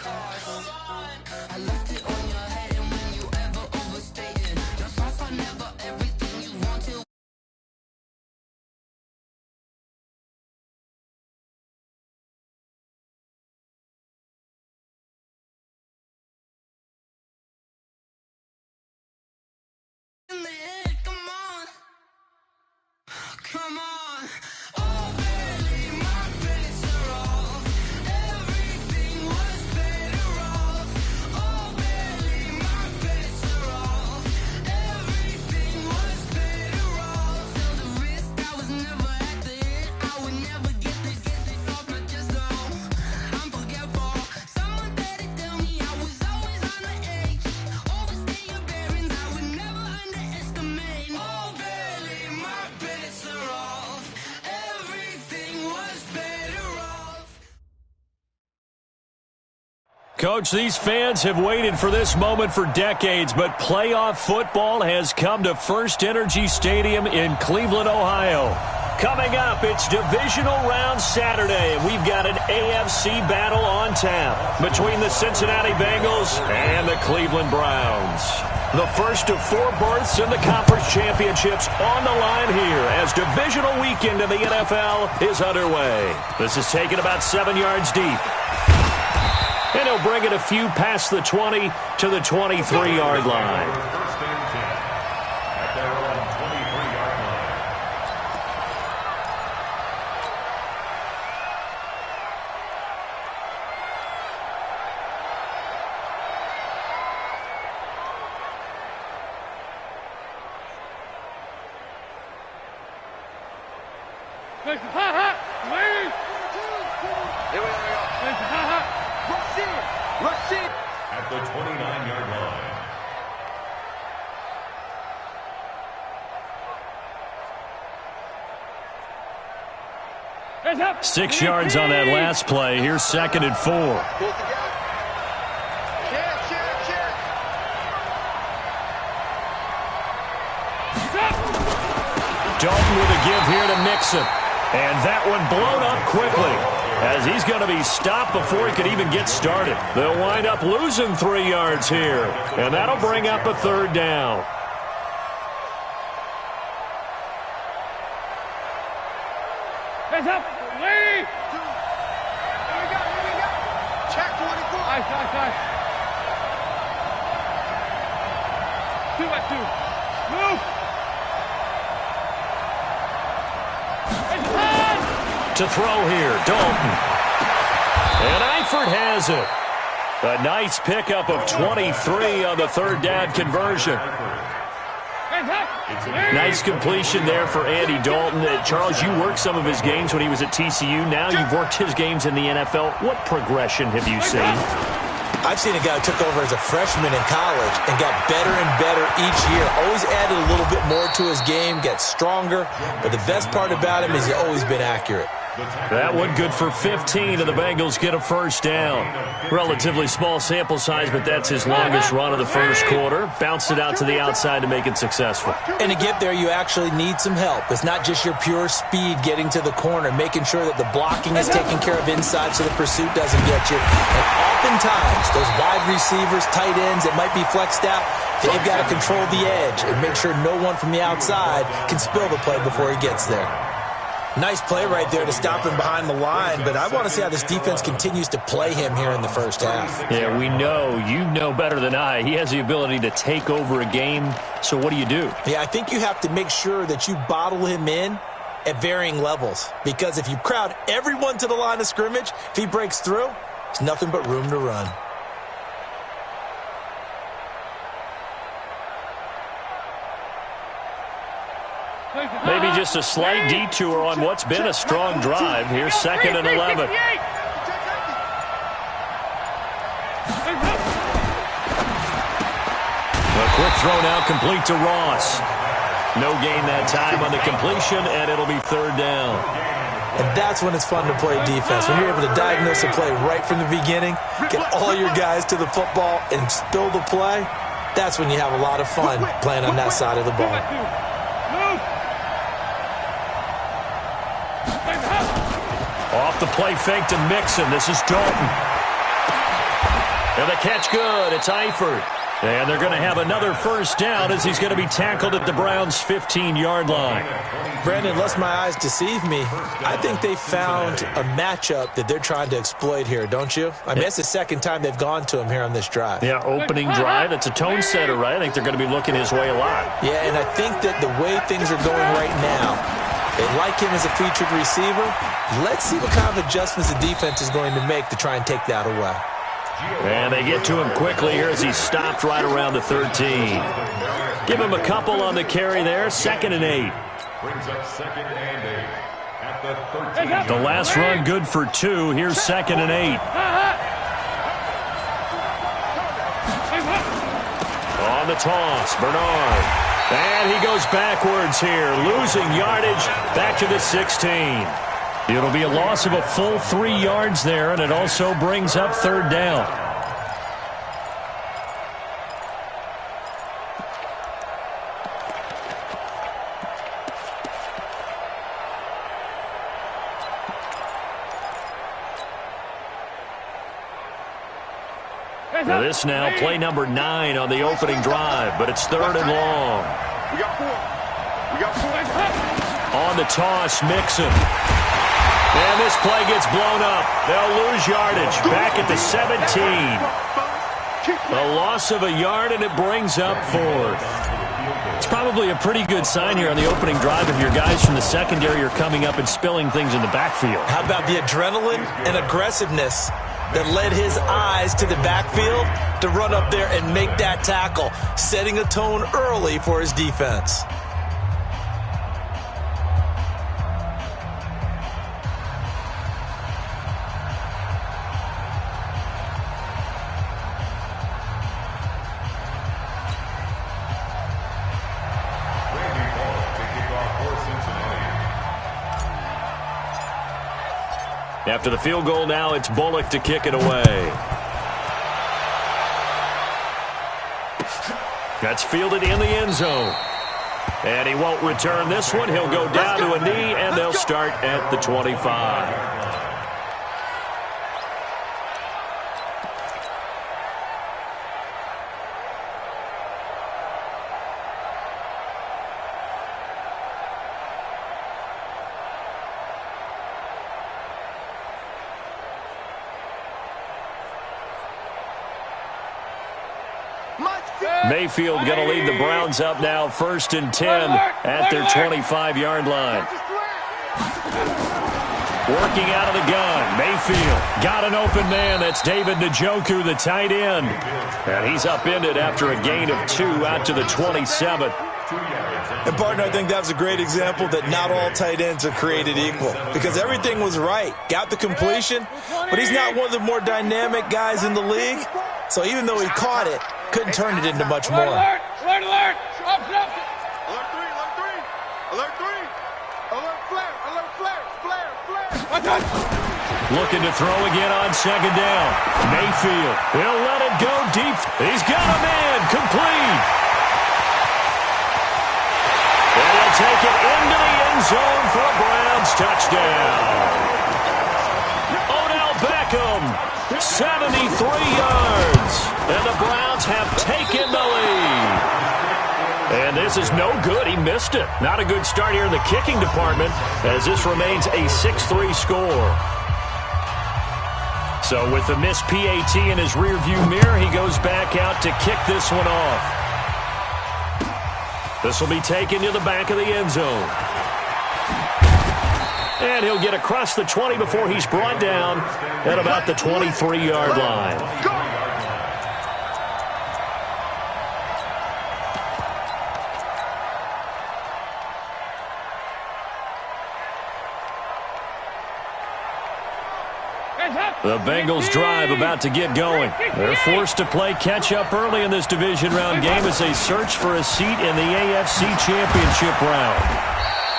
I left it on your head, and when you ever overstay it, just fast or never, everything you wanted. Come on, come on. Oh, barely, my bets are off. Everything was better off. Oh, barely, my bets are off. Everything was better off. Till the risk, I was never at the end. I would never get this off my chest, though. I'm forgetful. Someone better tell me I was always on the edge. Overstay your bearings, I would never underestimate. Oh, barely, my bets are off. Everything was better off. Coach, these fans have waited for this moment for decades, but playoff football has come to First Energy Stadium in Cleveland, Ohio. Coming up, it's divisional round Saturday, and we've got an AFC battle on tap between the Cincinnati Bengals and the Cleveland Browns. The first of 4 berths in the conference championships on the line here as divisional weekend in the NFL is underway. This is taken about 7 yards deep. And he'll bring it a few past the 20 to the 23-yard line. First and 10 at their own 23-yard line. Here we go. Rashid. At the 29-yard line. 6 yards on that last play. Here's 2nd and 4. Pull together. Check. Dalton with a give here to Mixon. And that one blown up quickly as he's going to be stopped before he could even get started. They'll wind up losing 3 yards here, and that'll bring up a 3rd down. Hands up, Lee! Here we go. Check 24. Nice. 2 by 2. Move! To throw here, Dalton. And Eifert has it. A nice pickup of 23 on the 3rd down conversion. Nice completion there for Andy Dalton. Charles, you worked some of his games when he was at TCU. Now you've worked his games in the NFL. What progression have you seen? I've seen a guy who took over as a freshman in college and got better and better each year. Always added a little bit more to his game, gets stronger. But the best part about him is he's always been accurate. That one good for 15, and the Bengals get a 1st down. Relatively small sample size, but that's his longest run of the first quarter. Bounced it out to the outside to make it successful. And to get there, you actually need some help. It's not just your pure speed getting to the corner, making sure that the blocking is taken care of inside so the pursuit doesn't get you. And oftentimes, those wide receivers, tight ends that might be flexed out, they've got to control the edge and make sure no one from the outside can spill the play before he gets there. Nice play right there to stop him behind the line, but I want to see how this defense continues to play him here in the first half. Yeah, we know. You know better than I. He has the ability to take over a game, so what do you do? Yeah, I think you have to make sure that you bottle him in at varying levels, because if you crowd everyone to the line of scrimmage, if he breaks through, there's nothing but room to run. Maybe just a slight detour on what's been a strong drive. Here's 2nd and 11. A quick throw now complete to Ross. No gain that time on the completion, and it'll be 3rd down. And that's when it's fun to play defense. When you're able to diagnose a play right from the beginning, get all your guys to the football, and spill the play, that's when you have a lot of fun playing on that side of the ball. Off the play fake to Mixon. This is Dalton. And the catch good. It's Eifert. And they're going to have another first down as he's going to be tackled at the Browns' 15-yard line. Brandon, unless my eyes deceive me, I think they found a matchup that they're trying to exploit here, don't you? I mean, it's the second time they've gone to him here on this drive. Yeah, opening drive. It's a tone setter, right? I think they're going to be looking his way a lot. Yeah, and I think that the way things are going right now, they like him as a featured receiver. Let's see what kind of adjustments the defense is going to make to try and take that away. And they get to him quickly here as he's stopped right around the 13. Give him a couple on the carry there. 2nd and 8. Brings up 2nd and 8 at the 13. The last run good for 2. Here's 2nd and 8. On the toss, Bernard. And he goes backwards here, losing yardage back to the 16. It'll be a loss of a full 3 yards there, and it also brings up 3rd down. Now this now play number 9 on the opening drive, but it's 3rd and long. We got 4. We got 4. On the toss, Mixon. And this play gets blown up. They'll lose yardage back at the 17. A loss of a yard, and it brings up 4th. It's probably a pretty good sign here on the opening drive if your guys from the secondary are coming up and spilling things in the backfield. How about the adrenaline and aggressiveness that led his eyes to the backfield to run up there and make that tackle, setting a tone early for his defense. After the field goal now, it's Bullock to kick it away. That's fielded in the end zone. And he won't return this one. He'll go down to a knee, and they'll start at the 25. Mayfield going to lead the Browns up now, 1st and 10 at their 25-yard line. Working out of the gun, Mayfield got an open man. That's David Njoku, the tight end. And he's upended after a gain of 2 out to the 27. And, partner, I think that was a great example that not all tight ends are created equal, because everything was right. Got the completion, but he's not one of the more dynamic guys in the league. So even though he caught it, couldn't turn it into much more. Alert! Alert! Alert! Up, up. Alert 3! Alert 3! Alert 3! Alert flare! Alert flare! Flare! Flare! Looking to throw again on 2nd down. Mayfield will let it go deep. He's got a man. Complete. And he'll take it into the end zone for a Browns touchdown. Odell Beckham, 73 yards. And the Browns have taken the lead. And this is no good. He missed it. Not a good start here in the kicking department as this remains a 6-3 score. So with the missed PAT in his rearview mirror, he goes back out to kick this one off. This will be taken to the back of the end zone. And he'll get across the 20 before he's brought down at about the 23-yard line. The Bengals drive about to get going. They're forced to play catch-up early in this division round game as they search for a seat in the AFC Championship round.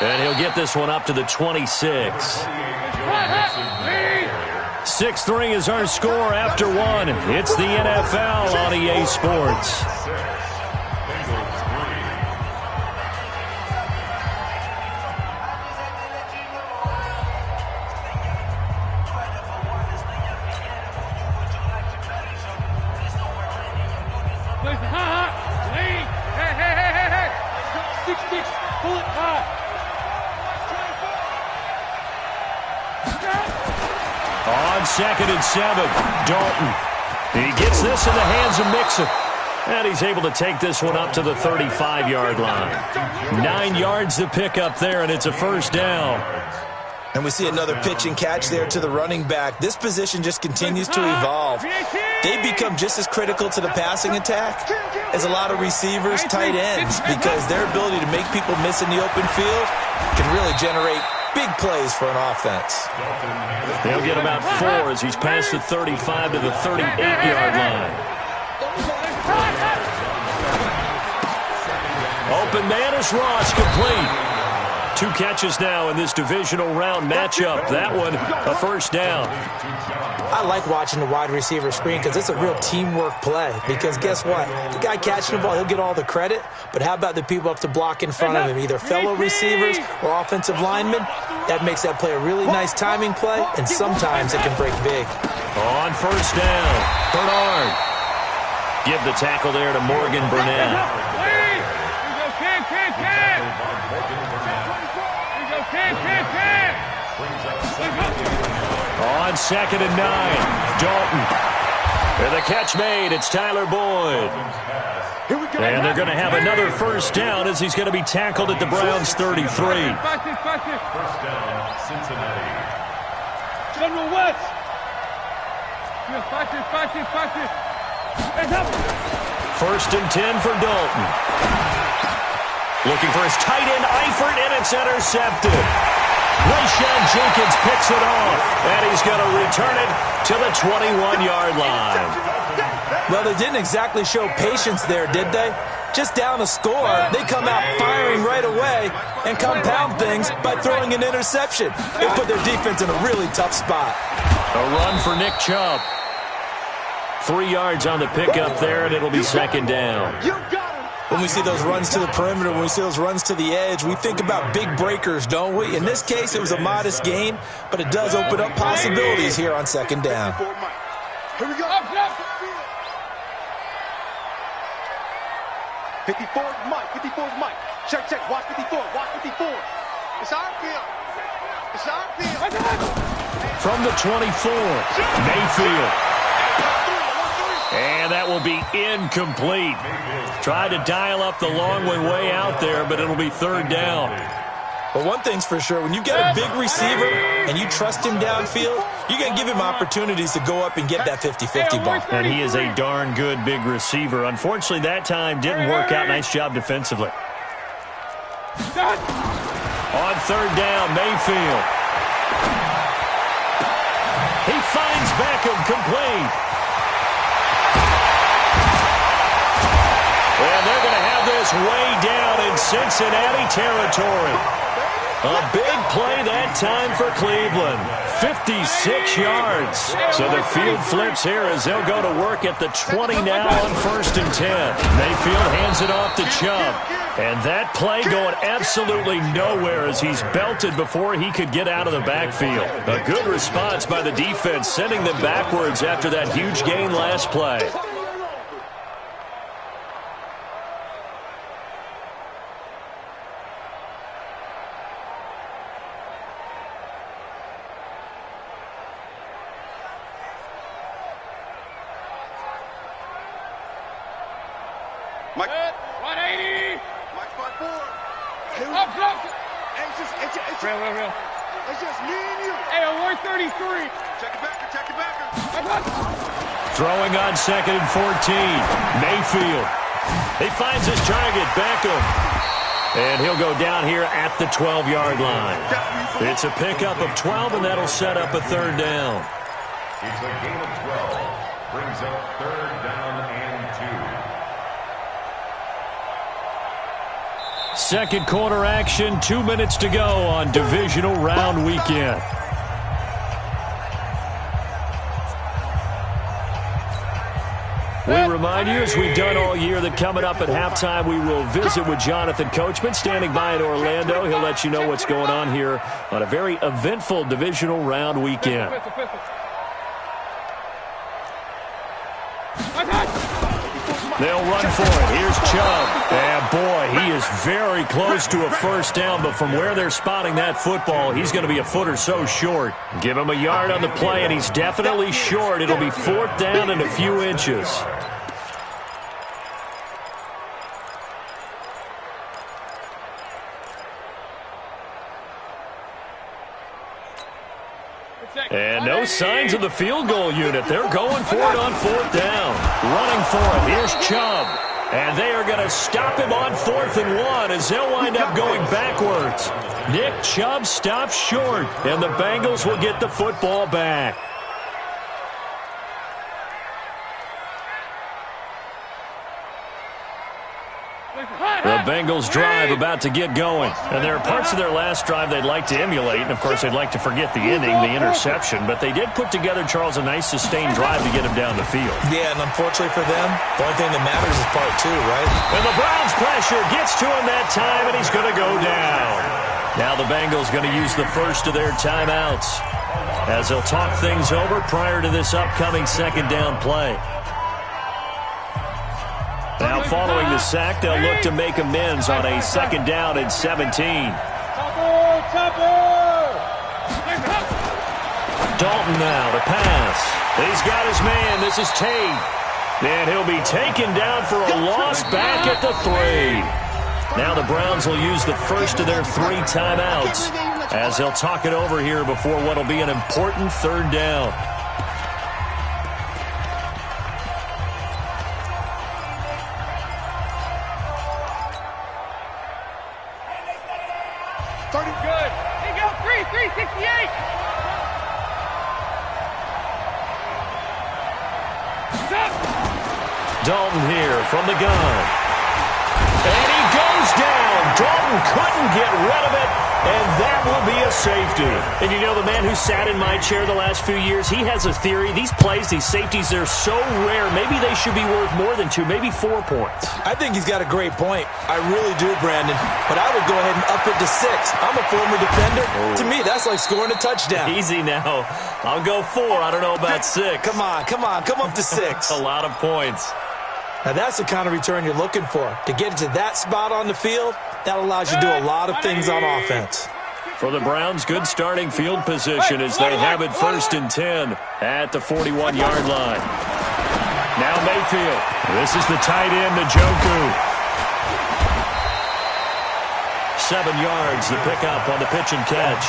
And he'll get this one up to the 26. 6-3 is our score after 1. It's the NFL on EA Sports. on 2nd and 7. Dalton. He gets this in the hands of Mixon. And he's able to take this one up to the 35-yard line. 9 yards to pick up there, and it's a first down. And we see another pitch and catch there to the running back. This position just continues to evolve. They become just as critical to the passing attack as a lot of receivers, tight ends, because their ability to make people miss in the open field can really generate big plays for an offense. They'll get about 4 as he's past the 35 to the 38-yard line. Open man is Ross, complete. 2 catches now in this divisional round matchup. That one, a first down. I like watching the wide receiver screen because it's a real teamwork play. Because guess what? The guy catching the ball, he'll get all the credit. But how about the people up to block in front of him, either fellow receivers or offensive linemen? That makes that play a really nice timing play, and sometimes it can break big. On first down, Bernard. Give the tackle there to Morgan Burnett. On 2nd and 9, Dalton. And the catch made, it's Tyler Boyd. And they're going to have another first down as he's going to be tackled at the Browns' 33. First down, Cincinnati. General West. First and 10 for Dalton. Looking for his tight end, Eifert, and it's intercepted. Rayshawn Jenkins picks it off, and he's going to return it to the 21-yard line. Well, they didn't exactly show patience there, did they? Just down a score, they come out firing right away and compound things by throwing an interception. They put their defense in a really tough spot. A run for Nick Chubb. 3 yards on the pickup there, and it'll be second down. When we see those runs to the perimeter, when we see those runs to the edge, we think about big breakers, don't we? In this case, it was a modest gain, but it does open up possibilities here on second down. Here we go. 54 is Mike. 54 is Mike. Check, check. Watch 54. Watch 54. It's our field. It's our field. From the 24, Mayfield. And that will be incomplete. Tried to dial up the long one way out there, but it'll be third down. But one thing's for sure, when you get a big receiver and you trust him downfield, you're going to give him opportunities to go up and get that 50-50 ball. And he is a darn good big receiver. Unfortunately, that time didn't work out. Nice job defensively. On third down, Mayfield. He finds Beckham, complete. And they're going to have this way down in Cincinnati territory. A big play that time for Cleveland. 56 yards. So the field flips here as they'll go to work at the 20 now on first and 10. Mayfield hands it off to Chubb. And that play going absolutely nowhere as he's belted before he could get out of the backfield. A good response by the defense, sending them backwards after that huge gain last play. Mike. 180. Mike, spot 4. Up. It's just Real. It's just me and you. Hey, 133. Check it back. Check it back. Throwing on second and 14. Mayfield. He finds his target, Beckham. And he'll go down here at the 12-yard line. It's a pickup of 12, and that'll set up a third down. It's a gain of 12. Brings up third down and 2. Second quarter action, 2 minutes to go on divisional round weekend. We remind you, as we've done all year, that coming up at halftime, we will visit with Jonathan Coachman, standing by in Orlando. He'll let you know what's going on here on a very eventful divisional round weekend. They'll run for it. Here's Chubb. And, boy, he is very close to a first down, but from where they're spotting that football, he's going to be a foot or so short. Give him a yard on the play, and he's definitely short. It'll be 4th down and a few inches. And no signs of the field goal unit. They're going for it on 4th down. Running for it. Here's Chubb. And they are going to stop him on 4th and 1 as they'll wind up going backwards. Nick Chubb stops short, and the Bengals will get the football back. The Bengals drive about to get going. And there are parts of their last drive they'd like to emulate. And, of course, they'd like to forget the ending, the interception. But they did put together, Charles, a nice sustained drive to get him down the field. Yeah, and unfortunately for them, the only thing that matters is part 2, right? And the Browns' pressure gets to him that time, and he's going to go down. Now the Bengals going to use the first of their timeouts as they'll talk things over prior to this upcoming 2nd down play. Now, following the sack, they'll look to make amends on a 2nd down and 17. Dalton now to pass. He's got his man. This is Tate. And he'll be taken down for a loss back at the 3. Now the Browns will use the first of their 3 timeouts as they'll talk it over here before what will be an important 3rd down. Good. Here you go. 368. Dalton here from the gun. And he goes down. Dalton couldn't get rid of it, and that will be a safety. And you know, the man who sat in my chair the last few years, he has a theory. These plays, these safeties, they're so rare. Maybe they should be worth more than 2, maybe 4 points. I think he's got a great point. I really do, Brandon. But I would go ahead and up it to 6. I'm a former defender. To me, that's like scoring a touchdown. Easy now. I'll go 4. I don't know about 6. Come on. Come up to 6. A lot of points. Now, that's the kind of return you're looking for. To get to that spot on the field, that allows you to do a lot of things on offense. For the Browns, good starting field position as they have it 1st and 10 at the 41-yard line. Now Mayfield. This is the tight end, Njoku. 7 yards, the pickup on the pitch and catch.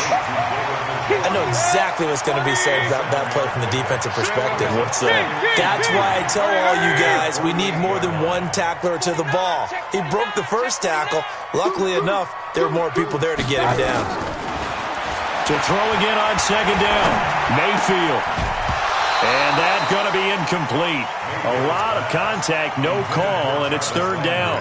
I know exactly what's going to be said about that play from the defensive perspective. What's that? That's why I tell all you guys we need more than one tackler to the ball. He broke the first tackle. Luckily enough, there were more people there to get him down. To throw again on 2nd down, Mayfield. And that's going to be incomplete. A lot of contact, no call, and it's 3rd down.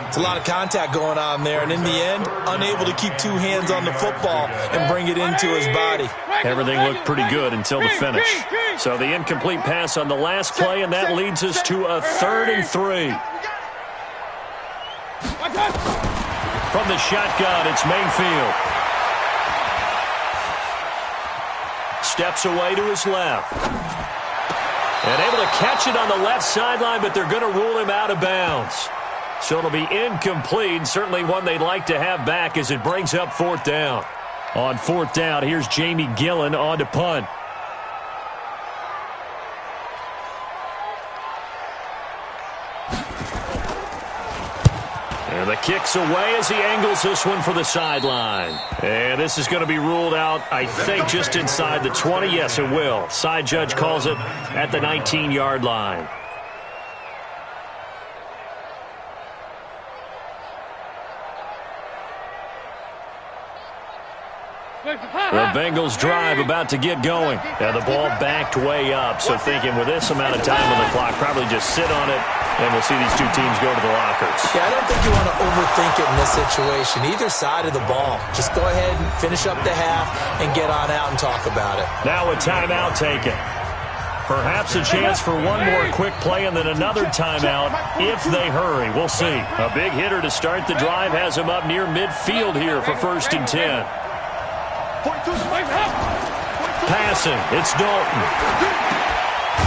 It's a lot of contact going on there, and in the end, unable to keep 2 hands on the football and bring it into his body. Everything looked pretty good until the finish. So the incomplete pass on the last play, and that leads us to a 3rd and 3. From the shotgun, it's Mayfield. Steps away to his left. And able to catch it on the left sideline, but they're going to rule him out of bounds. So it'll be incomplete, certainly one they'd like to have back as it brings up 4th down. On 4th down, here's Jamie Gillen on to punt. And the kick's away as he angles this one for the sideline. And this is going to be ruled out, I think, just inside the 20. Yes, it will. Side judge calls it at the 19-yard line. The Bengals drive about to get going. Now the ball backed way up, so thinking with this amount of time on the clock, probably just sit on it, and we'll see these 2 teams go to the lockers. Yeah, I don't think you want to overthink it in this situation. Either side of the ball. Just go ahead and finish up the half and get on out and talk about it. Now a timeout taken. Perhaps a chance for one more quick play and then another timeout if they hurry. We'll see. A big hitter to start the drive has him up near midfield here for 1st and 10. Passing, it's Dalton.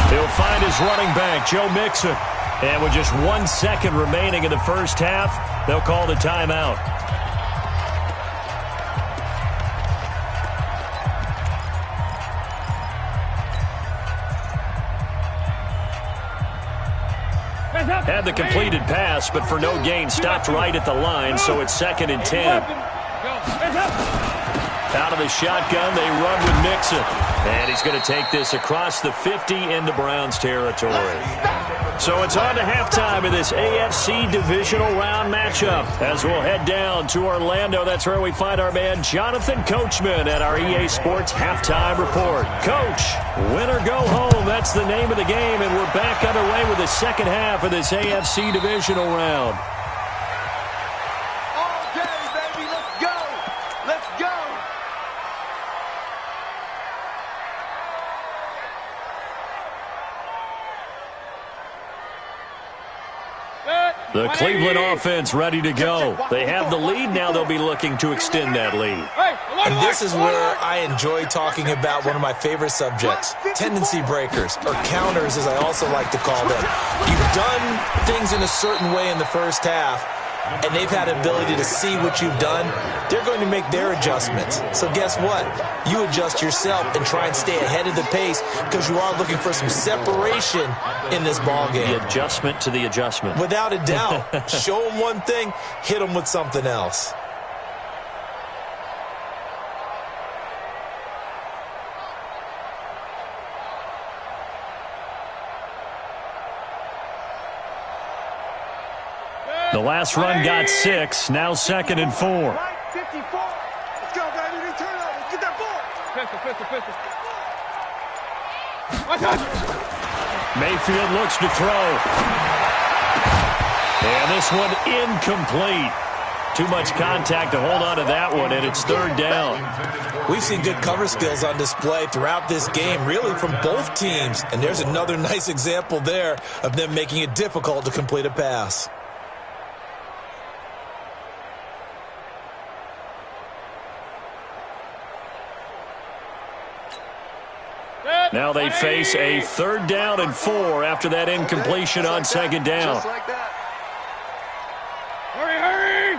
He'll find his running back, Joe Mixon. And with just 1 second remaining in the first half, they'll call the timeout. Had the completed pass, but for no gain, stopped right at the line, so it's 2nd and 10. Out of the shotgun, they run with Mixon. And he's going to take this across the 50 into Browns territory. So it's on to halftime in this AFC divisional round matchup. As we'll head down to Orlando, that's where we find our man Jonathan Coachman at our EA Sports Halftime Report. Coach, win or go home, that's the name of the game, and we're back underway with the second half of this AFC divisional round. All day, baby. Let's go. Let's go. The Cleveland offense ready to go. They have the lead. Now they'll be looking to extend that lead. And this is where I enjoy talking about one of my favorite subjects, tendency breakers, or counters as I also like to call them. You've done things in a certain way in the first half, and they've had the ability to see what you've done. They're going to make their adjustments. So guess what? You adjust yourself and try and stay ahead of the pace because you are looking for some separation in this ball game. The adjustment to the adjustment. Without a doubt. Show them one thing, hit them with something else. The last run got 6, now 2nd and 4. Right, 54. Let's go, baby. They turn over. Get that ball. Pistol. Watch out. Mayfield looks to throw. And this one incomplete. Too much contact to hold on to that one, and it's 3rd down. We've seen good cover skills on display throughout this game, really from both teams. And there's another nice example there of them making it difficult to complete a pass. Now they face a 3rd down and 4 after that incompletion on 2nd down. Just like that. Hurry.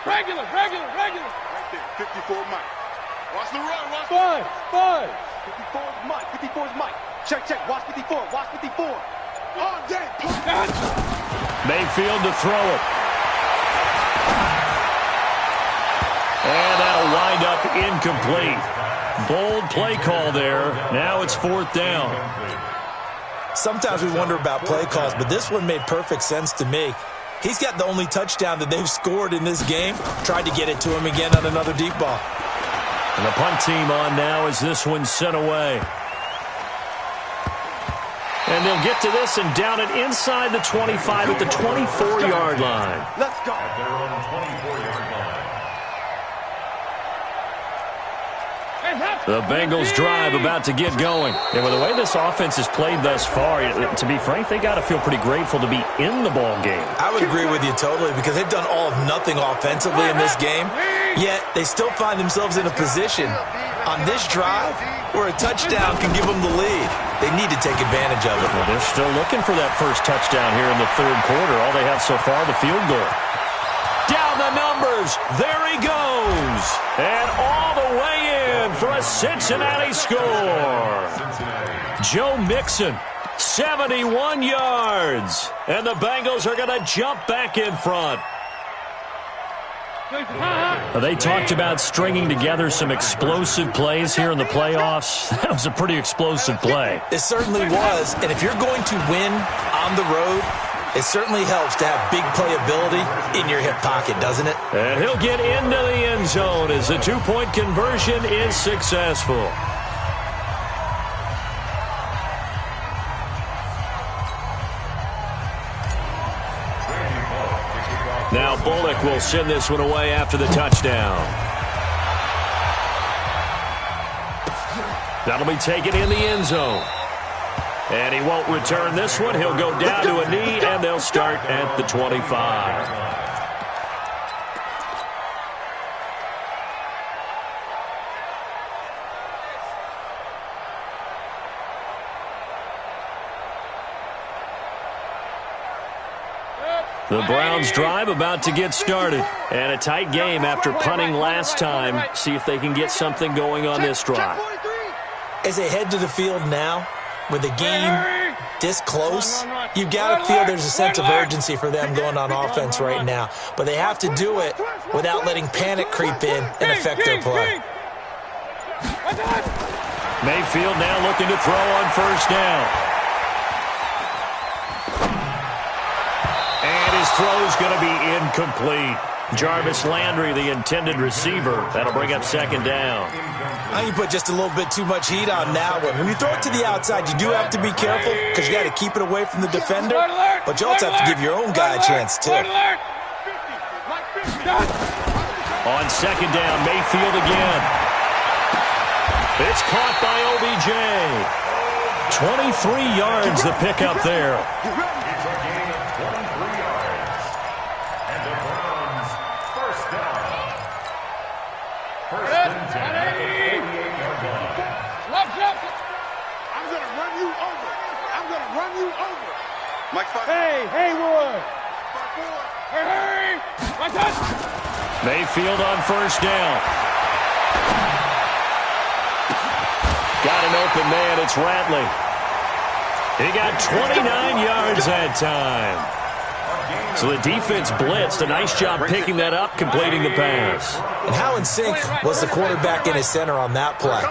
Regular. Right there. 54 Mike. Watch the run. Watch Five. 54 is Mike. 54 is Mike. Check. Watch 54. Watch 54. All day. Mayfield to throw it. And that'll wind up incomplete. Bold play call there. Now it's 4th down. Sometimes we wonder about play calls, but this one made perfect sense to me. He's got the only touchdown that they've scored in this game. Tried to get it to him again on another deep ball. And the punt team on now as this one's sent away. And they'll get to this and down it inside the 25 at the 24-yard line. Let's go. At their own 24-yard line. The Bengals drive about to get going. And with the way this offense has played thus far, to be frank, they got to feel pretty grateful to be in the ball game. I would agree with you totally because they've done all of nothing offensively in this game, yet they still find themselves in a position on this drive where a touchdown can give them the lead. They need to take advantage of it. Well, they're still looking for that first touchdown here in the 3rd quarter. All they have so far, the field goal. Down the numbers. There he goes. And all the way in for a Cincinnati score. Joe Mixon, 71 yards. And the Bengals are going to jump back in front. They talked about stringing together some explosive plays here in the playoffs. That was a pretty explosive play. It certainly was. And if you're going to win on the road, it certainly helps to have big playability in your hip pocket, doesn't it? And he'll get into the end zone as the 2-point conversion is successful. Now Bullock will send this one away after the touchdown. That'll be taken in the end zone. And he won't return this one. He'll go down to a knee, and they'll start at the 25. The Browns' drive about to get started. And a tight game after punting last time. See if they can get something going on this drive. As they head to the field now, with the game this close, you've got to feel there's a sense of urgency for them going on offense right now. But they have to do it without letting panic creep in and affect their play. Mayfield now looking to throw on first down. And his throw's going to be incomplete. Jarvis Landry, the intended receiver. That'll bring up second down. Now you put just a little bit too much heat on that one. When you throw it to the outside, you do have to be careful because you got to keep it away from the defender. But you also have to give your own guy a chance, too. On second down, Mayfield again. It's caught by OBJ. 23 yards the pickup there. It's a gain of 23 yards. And the Browns first down. First and 10 at the 48-yard line. I'm going to run you over. I'm going to run you over. Mike, Hey, Haywood. Hey. Mayfield on first down. Got an open man. It's Ratley. He got 29 yards that time. So the defense blitzed. A nice job picking that up, completing the pass. And how in sync was the quarterback in his center on that play?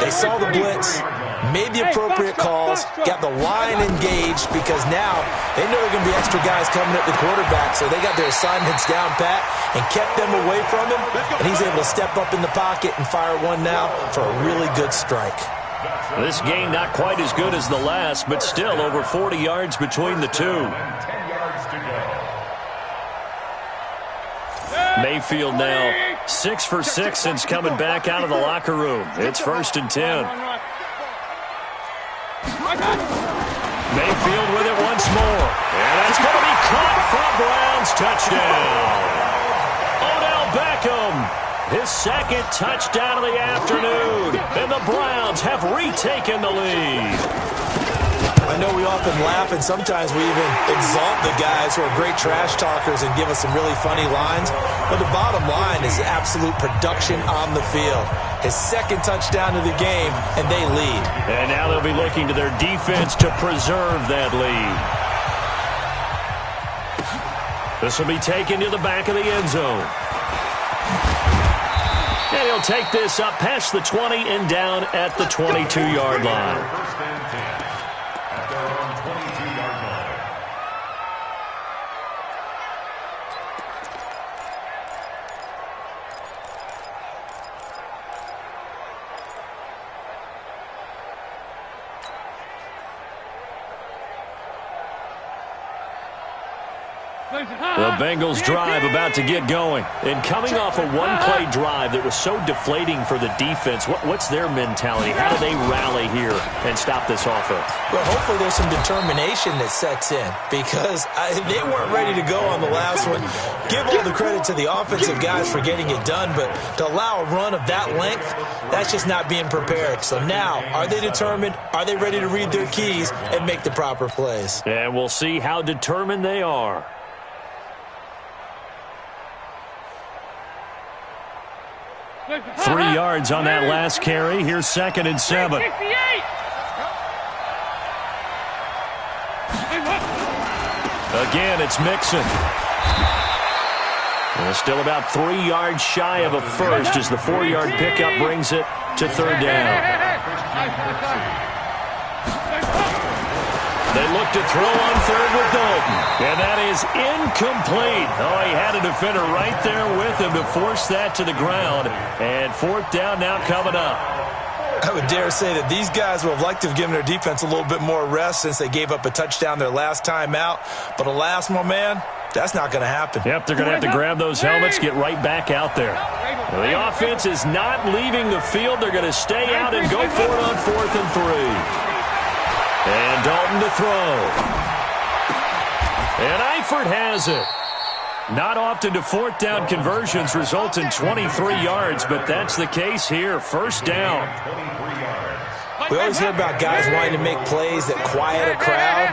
They saw the blitz, made the appropriate calls, got the line engaged because now they know there are going to be extra guys coming at the quarterback, so they got their assignments down pat and kept them away from him, and he's able to step up in the pocket and fire one now for a really good strike. This game not quite as good as the last, but still over 40 yards between the two. 10 yards to go. Mayfield now 6 for 6 since coming back out of the locker room. It's first and 10. Mayfield with it once more. And that's going to be caught for a Browns touchdown. Odell Beckham, his second touchdown of the afternoon. And the Browns have retaken the lead. I know we often laugh and sometimes we even exalt the guys who are great trash talkers and give us some really funny lines. But the bottom line is absolute production on the field. His second touchdown of the game, and they lead. And now they'll be looking to their defense to preserve that lead. This will be taken to the back of the end zone. And he'll take this up past the 20 and down at the 22-yard line. First and 10 at their own 22-yard line. The Bengals drive about to get going. And coming off a one-play drive that was so deflating for the defense, what's their mentality? How do they rally here and stop this offense? Well, hopefully there's some determination that sets in because they weren't ready to go on the last one. Give all the credit to the offensive guys for getting it done, but to allow a run of that length, that's just not being prepared. So now, are they determined? Are they ready to read their keys and make the proper plays? And we'll see how determined they are. Three yards on that last carry. Here's second and 7. Again, it's Mixon. And still about 3 yards shy of a first as the 4-yard pickup brings it to third down. They look to throw on third with Dalton. And that is incomplete. Oh, he had a defender right there with him to force that to the ground. And fourth down now coming up. I would dare say that these guys would have liked to have given their defense a little bit more rest since they gave up a touchdown their last time out. But alas, my man, that's not going to happen. Yep, they're going to have to grab those helmets, get right back out there. Well, the offense is not leaving the field. They're going to stay out and go for it on 4th and 3. And Dalton to throw. And Eifert has it. Not often do 4th down conversions result in 23 yards, but that's the case here. First down. We always hear about guys wanting to make plays that quiet a crowd.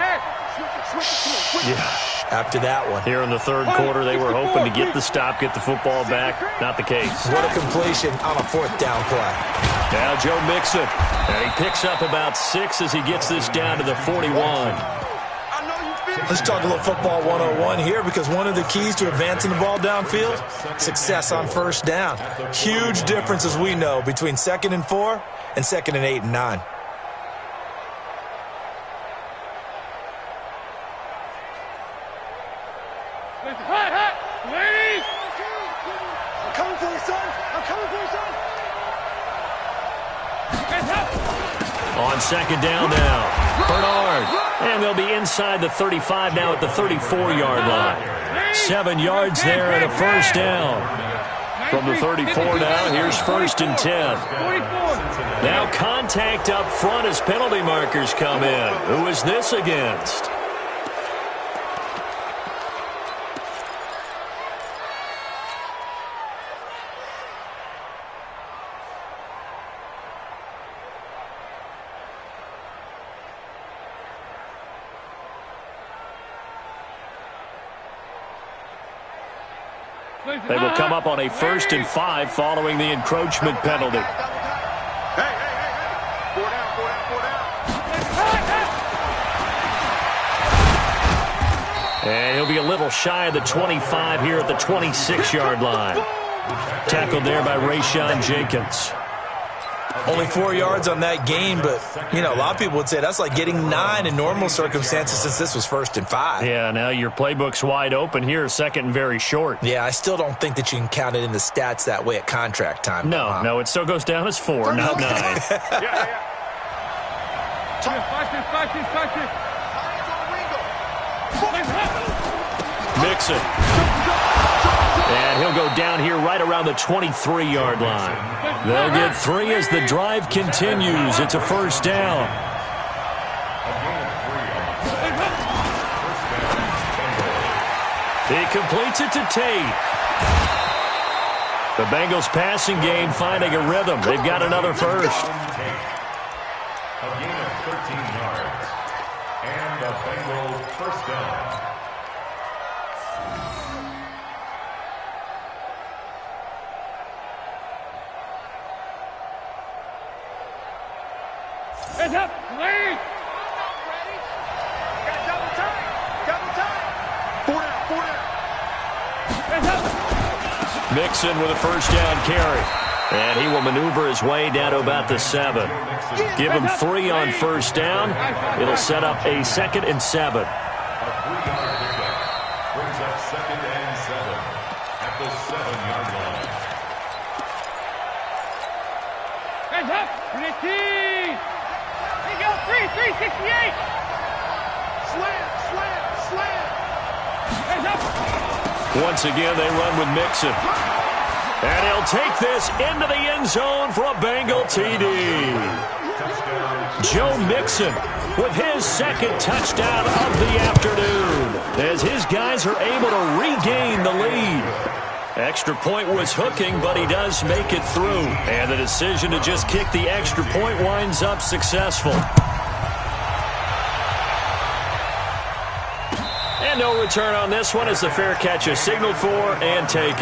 Yeah. after that one. Here in the third quarter, they were hoping to get the stop, get the football back. Not the case. What a completion on a fourth down play. Now Joe Mixon. And he picks up about 6 as he gets this down to the 41. Let's talk a little football 101 here, because one of the keys to advancing the ball downfield, success on first down. Huge difference, as we know, between 2nd and 4 and 2nd and 8 and 9. Ladies! I'm coming for you, son. I'm coming for you, son. On 2nd down now, Bernard. And they'll be inside the 35 now at the 34-yard line. 7 yards there and a first down. From the 34 now, here's 1st and 10. Now contact up front as penalty markers come in. Who is this against? They will come up on a 1st and 5 following the encroachment penalty. Hey. 4 down, 4 down, 4 down. And he'll be a little shy of the 25 here at the 26-yard line. Tackled there by Rayshon Jenkins. Only 4 yards on that gain, but, you know, a lot of people would say that's like getting 9 in normal circumstances, since this was 1st and 5. Yeah, now your playbook's wide open here, 2nd and very short. Yeah, I still don't think that you can count it in the stats that way at contract time. No, it still goes down as 4, not 9. Yeah. Mixon. And he'll go down here right around the 23-yard line. They'll get 3 as the drive continues. It's a first down. He completes it to Tate. The Bengals passing game finding a rhythm. They've got another first. A gain of 13 yards. And the Bengals first down. Heads up, please! Got double time. 4 down, 4 down. Heads up! Mixon with a first down carry. And he will maneuver his way down to about the 7. Give him 3 on first down. It'll set up a 2nd and 7. A 3-yard pickup brings up 2nd and 7 at the 7-yard line. Heads up! Ricky! Here you go, 368! Slam. Heads up! Once again, they run with Mixon. And he'll take this into the end zone for a Bengal TD. Joe Mixon with his 2nd touchdown of the afternoon, as his guys are able to regain the lead. Extra point was hooking, but he does make it through. And the decision to just kick the extra point winds up successful. And no return on this one as the fair catch is signaled for and taken.